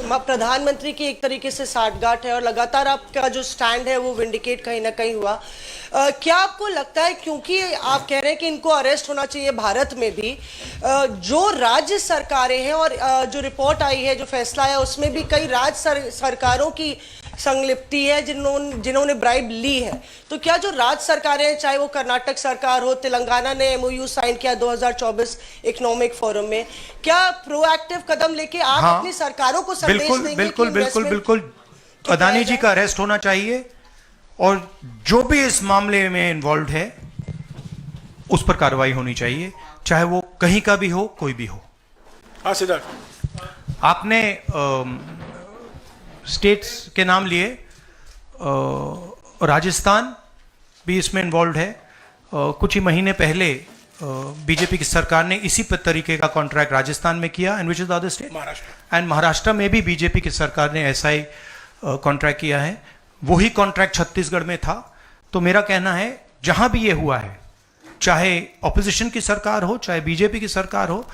प्रधानमंत्री की एक तरीके से साठगांठ है और लगातार आपका जो स्टैंड है वो विंडिकेट कहीं ना कहीं हुआ। क्या आपको लगता है, क्योंकि आप कह रहे हैं कि इनको अरेस्ट होना चाहिए भारत में भी, जो राज्य सरकारें हैं और जो रिपोर्ट आई है, जो फैसला है, उसमें भी कई राज्य सरकारों की संलिप्ति है जिन्होंने ब्राइब ली है, तो क्या जो राज्य सरकारें हैं, चाहे वो कर्नाटक सरकार हो, तेलंगाना ने एमओयू साइन किया 2024 इकोनॉमिक फोरम में, क्या प्रोएक्टिव कदम लेके आप अपनी सरकारों को संदेश देंगे? बिल्कुल बिल्कुल बिल्कुल अदानी जी का अरेस्ट होना चाहिए और जो भी इस मामले में इन्वॉल्व है उस पर कार्रवाई होनी चाहिए, चाहे वो कहीं का भी हो, कोई भी हो। हाँ सिद्धार्थ, आपने स्टेट्स के नाम लिए, राजस्थान भी इसमें इन्वॉल्व है। कुछ ही महीने पहले बीजेपी की सरकार ने इसी तरीके का कॉन्ट्रैक्ट राजस्थान में किया, and which is the other state, Maharashtra. And Maharashtra में भी बीजेपी की सरकार ने ऐसा ही कॉन्ट्रैक्ट किया है। वही कॉन्ट्रैक्ट छत्तीसगढ़ में था। तो मेरा कहना है जहां भी ये हुआ है, चाहे ऑपोजिशन की सरकार हो, चाहे बीजेपी की सरकार हो,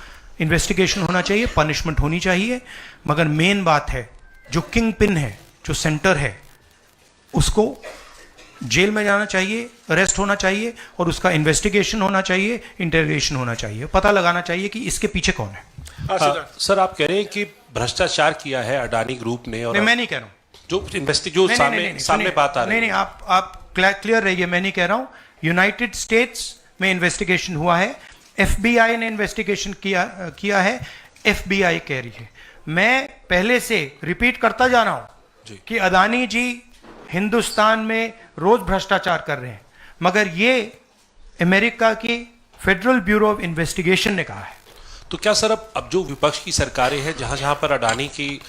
इन्वेस्टिगेशन होना चाहिए, पनिशमेंट होनी चाहिए। मगर मेन बात है, जो किंग पिन है, जो सेंटर है, उसको जेल में जाना चाहिए, अरेस्ट होना चाहिए और उसका इन्वेस्टिगेशन होना चाहिए, इंटरोगेशन होना चाहिए, पता लगाना चाहिए कि इसके पीछे कौन है। हाँ सिद्धार्थ, सर आप कह रहे हैं कि भ्रष्टाचार किया है अडानी ग्रुप ने, और नहीं, मैं नहीं कह रहा हूं, जो सामने बात आ रही है। नहीं, आप क्लियर रहिए, मैं नहीं कह रहा हूं। यूनाइटेड स्टेट्स में इन्वेस्टिगेशन हुआ है, एफबीआई ने इन्वेस्टिगेशन किया है, एफबीआई कह रही है। मैं पहले से रिपीट करता जा रहा हूं कि अदानी जी हिंदुस्तान में रोज भ्रष्टाचार कर रहे हैं, मगर ये अमेरिका की फेडरल ब्यूरो ऑफ इन्वेस्टिगेशन ने कहा है। तो क्या सर अब जो विपक्ष की सरकारें हैं, जहां जहां पर अडानी की